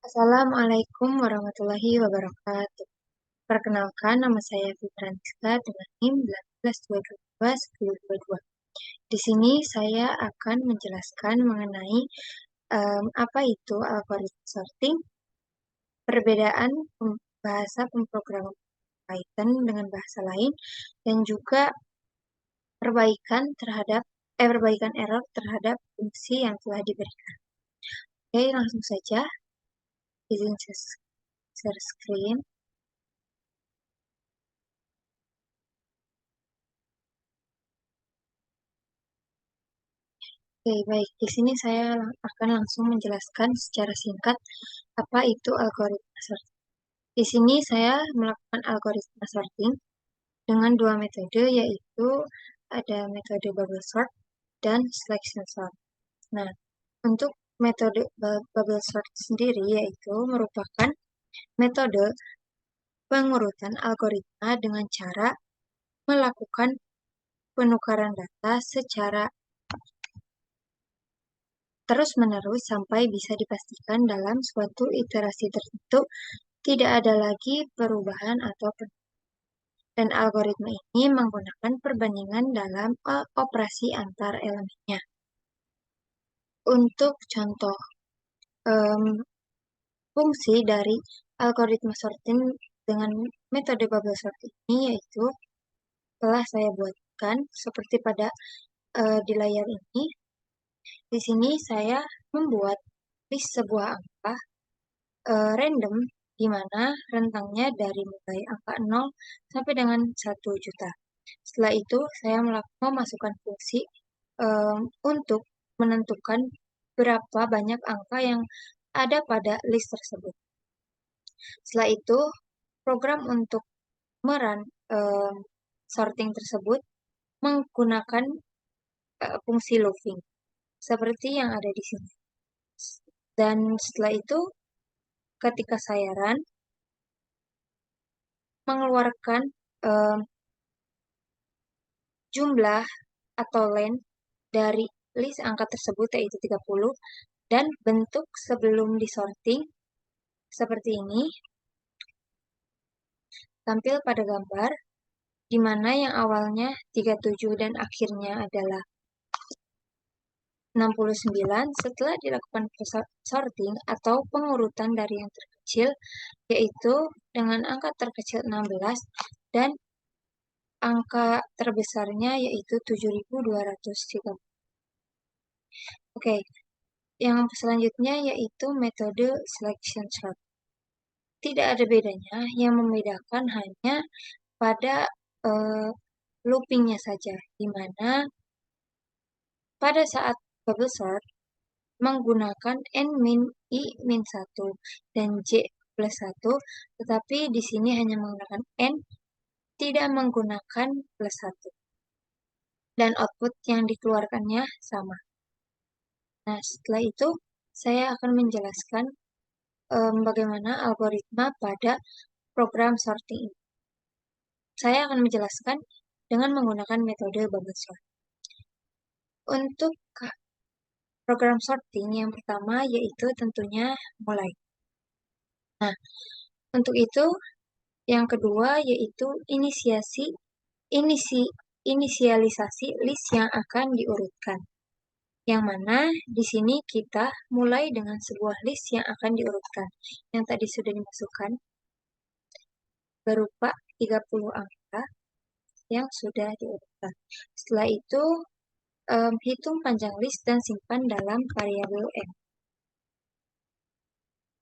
Assalamualaikum warahmatullahi wabarakatuh. Perkenalkan, nama saya Fitranska dengan NIM 18221022. Di sini saya akan menjelaskan mengenai apa itu algoritma sorting, perbedaan bahasa pemrograman Python dengan bahasa lain, dan juga perbaikan error terhadap fungsi yang telah diberikan. Oke, langsung saja. Izin share screen. Oke, baik. Di sini saya akan langsung menjelaskan secara singkat apa itu algoritma sorting. Di sini saya melakukan algoritma sorting dengan dua metode, yaitu ada metode bubble sort dan selection sort. Nah, untuk metode bubble sort sendiri yaitu merupakan metode pengurutan algoritma dengan cara melakukan penukaran data secara terus-menerus sampai bisa dipastikan dalam suatu iterasi tertentu tidak ada lagi perubahan atau dan algoritma ini menggunakan perbandingan dalam operasi antar elemennya. Untuk contoh em, fungsi dari algoritma sorting dengan metode bubble sort ini yaitu telah saya buatkan seperti pada di layar ini. Di sini saya membuat list sebuah angka random di mana rentangnya dari mulai angka 0 sampai dengan 1 juta. Setelah itu, saya memasukkan fungsi untuk menentukan berapa banyak angka yang ada pada list tersebut. Setelah itu, program untuk merun sorting tersebut menggunakan fungsi looping, seperti yang ada di sini. Dan setelah itu, ketika saya run, mengeluarkan jumlah atau len dari list angka tersebut yaitu 30 dan bentuk sebelum disorting seperti ini tampil pada gambar di mana yang awalnya 37 dan akhirnya adalah 69 setelah dilakukan sorting atau pengurutan dari yang terkecil yaitu dengan angka terkecil 16 dan angka terbesarnya yaitu 7230. Oke, yang selanjutnya yaitu metode selection sort. Tidak ada bedanya, yang membedakan hanya pada loopingnya saja, di mana pada saat bubble sort menggunakan n min i min 1 dan j plus 1, tetapi di sini hanya menggunakan n, tidak menggunakan plus 1. Dan output yang dikeluarkannya sama. Nah, setelah itu saya akan menjelaskan bagaimana algoritma pada program sorting ini. Saya akan menjelaskan dengan menggunakan metode bubble sort. Untuk program sorting yang pertama yaitu tentunya mulai. Nah, untuk itu yang kedua yaitu inisialisasi list yang akan diurutkan. Yang mana di sini kita mulai dengan sebuah list yang akan diurutkan. Yang tadi sudah dimasukkan berupa 30 angka yang sudah diurutkan. Setelah itu hitung panjang list dan simpan dalam variabel n.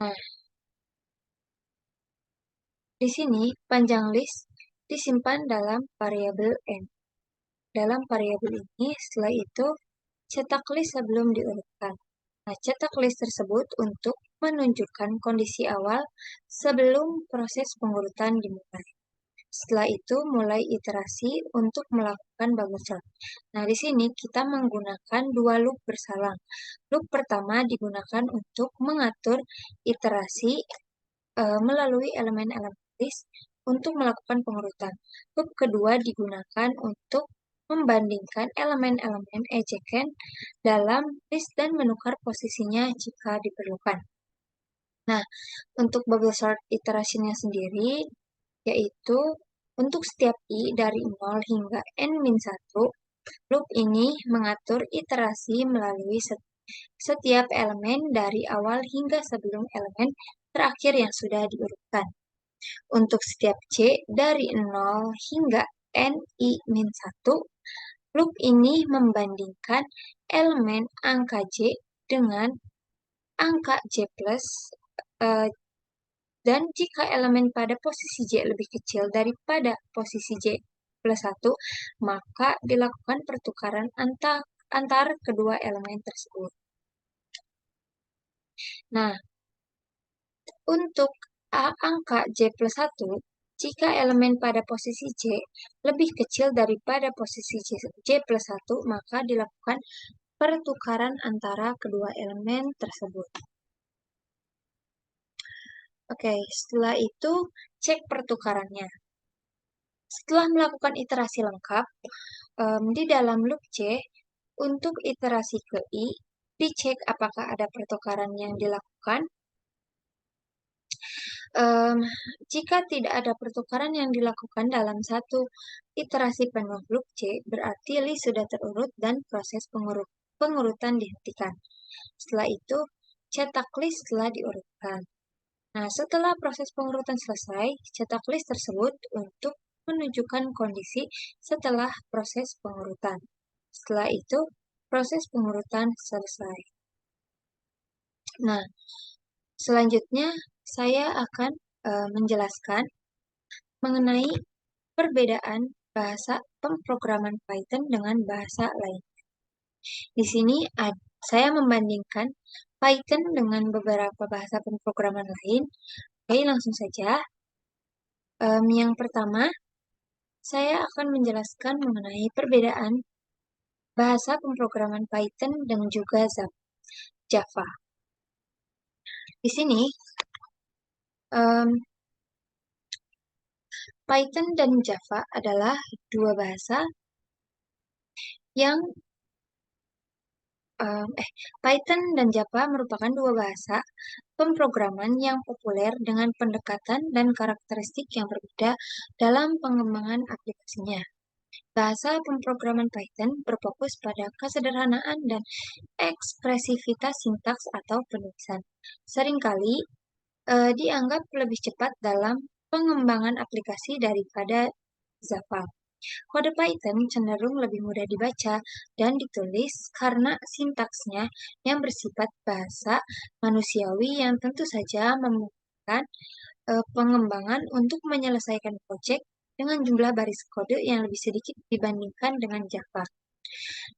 Nah, di sini panjang list disimpan dalam variabel n. Dalam variabel ini setelah itu cetak list sebelum diurutkan. Nah, cetak list tersebut untuk menunjukkan kondisi awal sebelum proses pengurutan dimulai. Setelah itu mulai iterasi untuk melakukan bubble sort. Nah, di sini kita menggunakan dua loop bersalang. Loop pertama digunakan untuk mengatur iterasi melalui elemen-elemen list untuk melakukan pengurutan. Loop kedua digunakan untuk membandingkan elemen-elemen ejekan dalam list dan menukar posisinya jika diperlukan. Nah, untuk bubble sort iterasinya sendiri, yaitu untuk setiap i dari 0 hingga n-1, loop ini mengatur iterasi melalui setiap elemen dari awal hingga sebelum elemen terakhir yang sudah diurutkan. Untuk setiap c dari 0 hingga n-1, loop ini membandingkan elemen angka j dengan angka j plus, dan jika elemen pada posisi j lebih kecil daripada posisi j plus 1, maka dilakukan pertukaran antar kedua elemen tersebut. Nah, untuk angka j plus 1, jika elemen pada posisi j lebih kecil daripada posisi j plus 1, maka dilakukan pertukaran antara kedua elemen tersebut. Oke, setelah itu cek pertukarannya. Setelah melakukan iterasi lengkap, di dalam loop C, untuk iterasi ke I, dicek apakah ada pertukaran yang dilakukan. Jika tidak ada pertukaran yang dilakukan dalam satu iterasi penuh loop C, berarti list sudah terurut dan proses pengurutan dihentikan. Setelah itu, cetak list telah diurutkan. Nah, setelah proses pengurutan selesai, cetak list tersebut untuk menunjukkan kondisi setelah proses pengurutan. Setelah itu, proses pengurutan selesai. Nah, selanjutnya saya akan menjelaskan mengenai perbedaan bahasa pemrograman Python dengan bahasa lain. Di sini saya membandingkan Python dengan beberapa bahasa pemrograman lain. Oke, langsung saja. Yang pertama, saya akan menjelaskan mengenai perbedaan bahasa pemrograman Python dan juga Java. Di sini, Python dan Java adalah dua bahasa yang Python dan Java merupakan dua bahasa pemrograman yang populer dengan pendekatan dan karakteristik yang berbeda dalam pengembangan aplikasinya. Bahasa pemrograman Python berfokus pada kesederhanaan dan ekspresivitas sintaks atau penulisan. Seringkali dianggap lebih cepat dalam pengembangan aplikasi daripada Java. Kode Python cenderung lebih mudah dibaca dan ditulis karena sintaksnya yang bersifat bahasa manusiawi yang tentu saja memungkinkan pengembangan untuk menyelesaikan proyek dengan jumlah baris kode yang lebih sedikit dibandingkan dengan Java.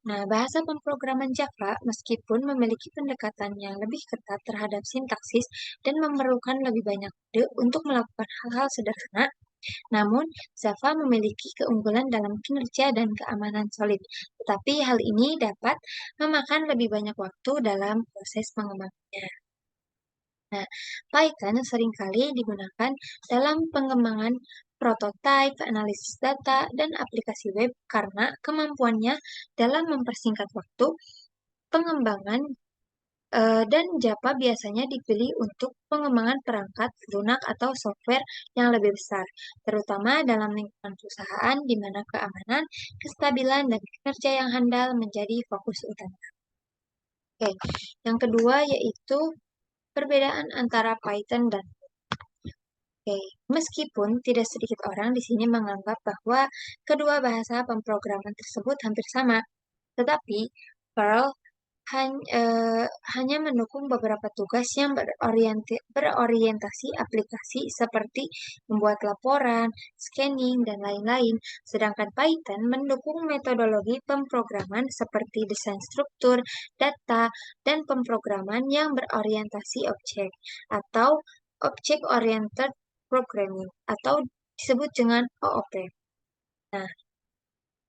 Nah, bahasa pemrograman Java meskipun memiliki pendekatan yang lebih ketat terhadap sintaksis dan memerlukan lebih banyak kode untuk melakukan hal-hal sederhana, namun Java memiliki keunggulan dalam kinerja dan keamanan solid, tetapi hal ini dapat memakan lebih banyak waktu dalam proses pengembangannya. Nah, Python seringkali digunakan dalam pengembangan prototipe, analisis data, dan aplikasi web karena kemampuannya dalam mempersingkat waktu pengembangan, dan Java biasanya dipilih untuk pengembangan perangkat lunak atau software yang lebih besar, terutama dalam lingkungan perusahaan di mana keamanan, kestabilan, dan kinerja yang handal menjadi fokus utama. Oke, yang kedua yaitu perbedaan antara Python dan Oke, meskipun tidak sedikit orang di sini menganggap bahwa kedua bahasa pemrograman tersebut hampir sama, tetapi Perl hanya mendukung beberapa tugas yang berorientasi aplikasi seperti membuat laporan, scanning, dan lain-lain, sedangkan Python mendukung metodologi pemrograman seperti desain struktur, data, dan pemrograman yang berorientasi objek atau Object Oriented Programming atau disebut dengan OOP. Nah,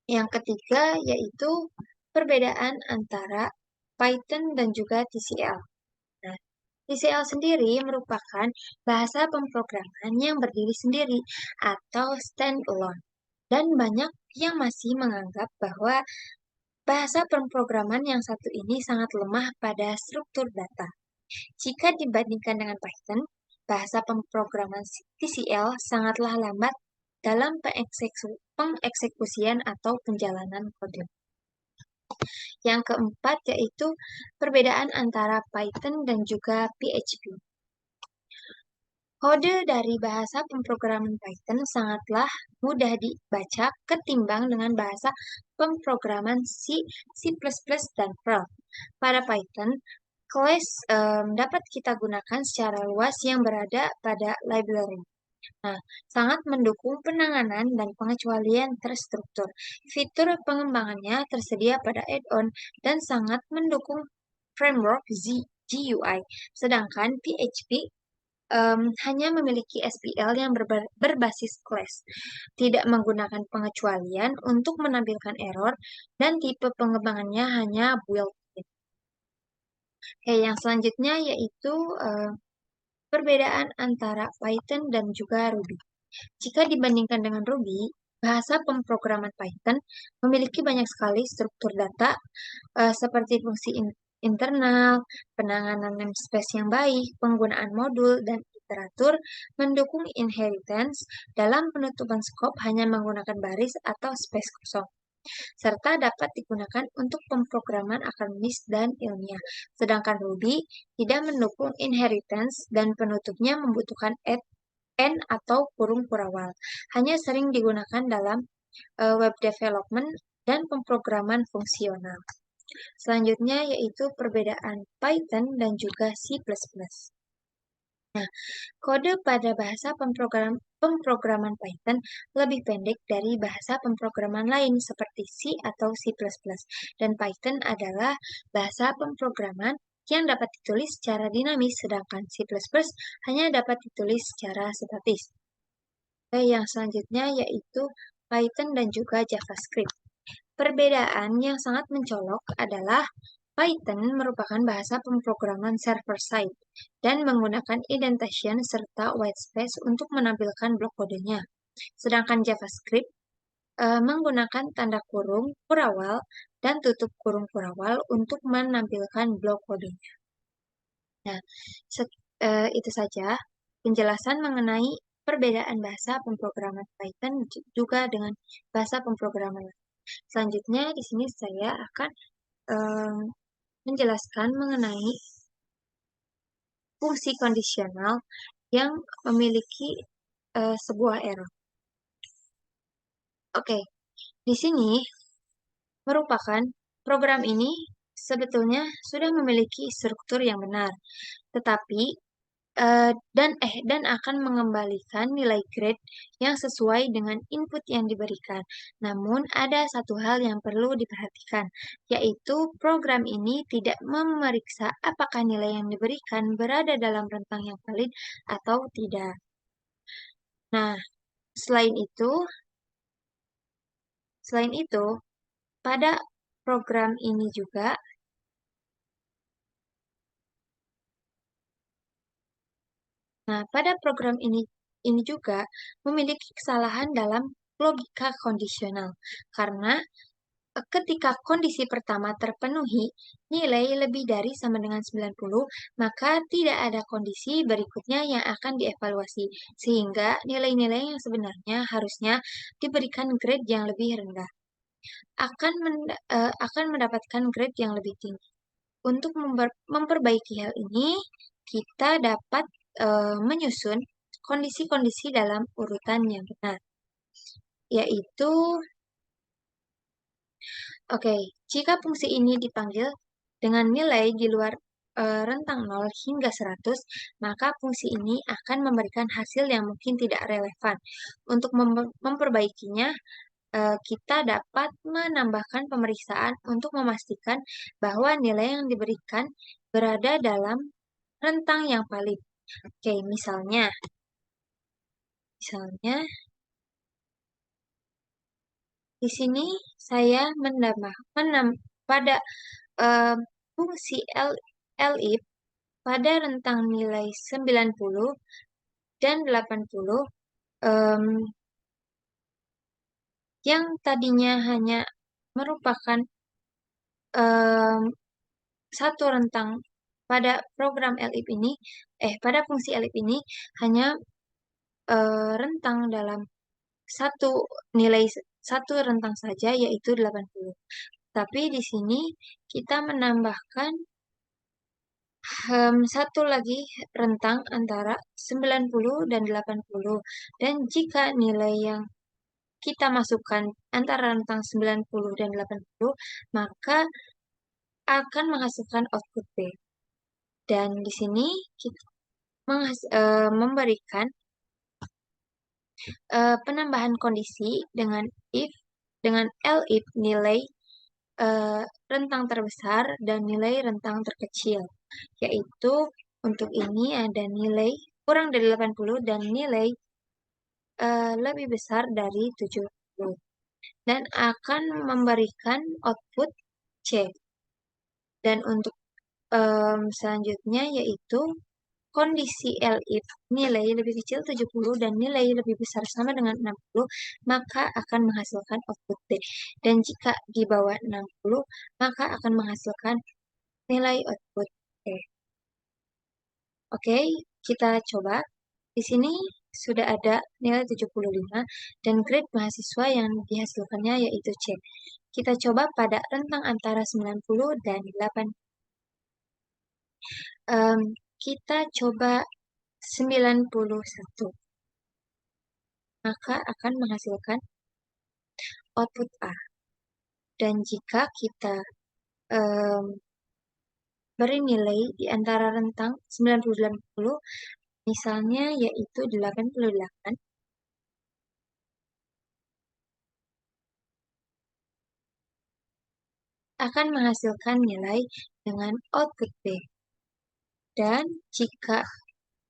yang ketiga yaitu perbedaan antara Python dan juga TCL. Nah, TCL sendiri merupakan bahasa pemrograman yang berdiri sendiri atau standalone. Dan banyak yang masih menganggap bahwa bahasa pemrograman yang satu ini sangat lemah pada struktur data. Jika dibandingkan dengan Python, bahasa pemrograman TCL sangatlah lambat dalam pengeksekusian atau penjalanan kode. Yang keempat yaitu perbedaan antara Python dan juga PHP. Kode dari bahasa pemrograman Python sangatlah mudah dibaca ketimbang dengan bahasa pemrograman C, C++, dan Perl. Pada Python, class dapat kita gunakan secara luas yang berada pada library. Nah, sangat mendukung penanganan dan pengecualian terstruktur. Fitur pengembangannya tersedia pada add-on dan sangat mendukung framework GUI. Sedangkan PHP hanya memiliki SPL yang berbasis class, tidak menggunakan pengecualian untuk menampilkan error, dan tipe pengembangannya hanya built-in. Oke, yang selanjutnya yaitu perbedaan antara Python dan juga Ruby. Jika dibandingkan dengan Ruby, bahasa pemrograman Python memiliki banyak sekali struktur data seperti fungsi internal, penanganan namespace yang baik, penggunaan modul, dan iteratur, mendukung inheritance dalam penutupan skop hanya menggunakan baris atau space kosong, serta dapat digunakan untuk pemrograman akademis dan ilmiah. Sedangkan Ruby tidak mendukung inheritance dan penutupnya membutuhkan N atau kurung kurawal. Hanya sering digunakan dalam web development dan pemrograman fungsional. Selanjutnya yaitu perbedaan Python dan juga C++. Nah, kode pada bahasa pemrograman Python lebih pendek dari bahasa pemrograman lain seperti C atau C++. Dan Python adalah bahasa pemrograman yang dapat ditulis secara dinamis, sedangkan C++ hanya dapat ditulis secara statis. Yang selanjutnya yaitu Python dan juga JavaScript. Perbedaan yang sangat mencolok adalah Python merupakan bahasa pemrograman server-side dan menggunakan indentation serta whitespace untuk menampilkan blok kodenya. Sedangkan JavaScript menggunakan tanda kurung kurawal dan tutup kurung kurawal untuk menampilkan blok kodenya. Nah, itu saja penjelasan mengenai perbedaan bahasa pemrograman Python juga dengan bahasa pemrograman lain. Selanjutnya di sini saya akan menjelaskan mengenai fungsi kondisional yang memiliki sebuah error. Oke, di sini merupakan program ini sebetulnya sudah memiliki struktur yang benar, tetapi dan akan mengembalikan nilai grade yang sesuai dengan input yang diberikan. Namun ada satu hal yang perlu diperhatikan, yaitu program ini tidak memeriksa apakah nilai yang diberikan berada dalam rentang yang valid atau tidak. Nah, selain itu pada program ini juga pada program ini juga memiliki kesalahan dalam logika kondisional karena ketika kondisi pertama terpenuhi, nilai lebih dari sama dengan 90, maka tidak ada kondisi berikutnya yang akan dievaluasi, sehingga nilai-nilai yang sebenarnya harusnya diberikan grade yang lebih rendah, akan mendapatkan grade yang lebih tinggi. Untuk memperbaiki hal ini, kita dapat menyusun kondisi-kondisi dalam urutan yang benar, yaitu oke, jika fungsi ini dipanggil dengan nilai di luar rentang 0 hingga 100, maka fungsi ini akan memberikan hasil yang mungkin tidak relevan. Untuk memperbaikinya, kita dapat menambahkan pemeriksaan untuk memastikan bahwa nilai yang diberikan berada dalam rentang yang valid. Oke, misalnya di sini saya pada eh, fungsi elif pada rentang nilai 90 dan 80 em, yang tadinya hanya merupakan em, satu rentang pada program elif ini, pada fungsi elif ini hanya rentang dalam satu nilai satu rentang saja yaitu 80. Tapi di sini kita menambahkan satu lagi rentang antara 90 dan 80. Dan jika nilai yang kita masukkan antara rentang 90 dan 80, maka akan menghasilkan output B. Dan di sini kita memberikan penambahan kondisi dengan elif nilai rentang terbesar dan nilai rentang terkecil, yaitu untuk ini ada nilai kurang dari 80 dan nilai lebih besar dari 70 dan akan memberikan output C. Dan untuk selanjutnya yaitu kondisi elif nilai lebih kecil 70 dan nilai lebih besar sama dengan 60, maka akan menghasilkan output D. Dan jika di bawah 60, maka akan menghasilkan nilai output E. Oke, kita coba. Di sini sudah ada nilai 75 dan grade mahasiswa yang dihasilkannya yaitu C. Kita coba pada rentang antara 90 dan 8. Kita coba 91. Maka akan menghasilkan output A. Dan jika kita beri nilai di antara rentang 90 dan 80, misalnya yaitu 88, akan menghasilkan nilai dengan output B. Dan jika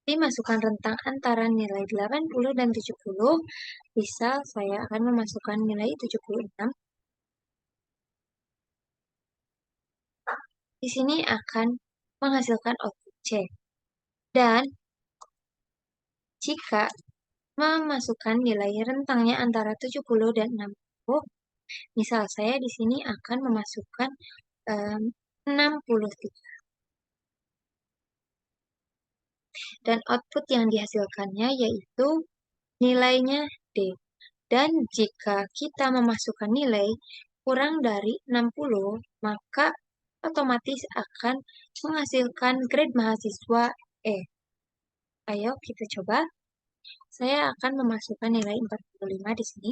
dimasukkan rentang antara nilai 80 dan 70, bisa saya akan memasukkan nilai 76. Di sini akan menghasilkan output C. Dan jika memasukkan nilai rentangnya antara 70 dan 60, misal saya di sini akan memasukkan 63. Dan output yang dihasilkannya yaitu nilainya D. Dan jika kita memasukkan nilai kurang dari 60, maka otomatis akan menghasilkan grade mahasiswa E. Ayo kita coba. Saya akan memasukkan nilai 45 di sini.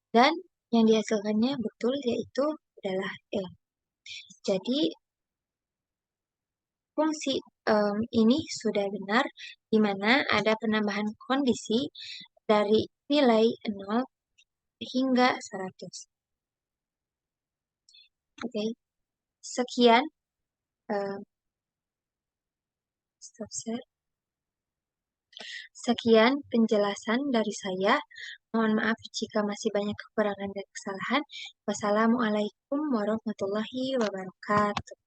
Dan yang dihasilkannya betul yaitu adalah E. Jadi fungsi ini sudah benar di mana ada penambahan kondisi dari nilai 0 hingga 100. Oke, sekian stop share. Sekian penjelasan dari saya. Mohon maaf jika masih banyak kekurangan dan kesalahan. Wassalamualaikum warahmatullahi wabarakatuh.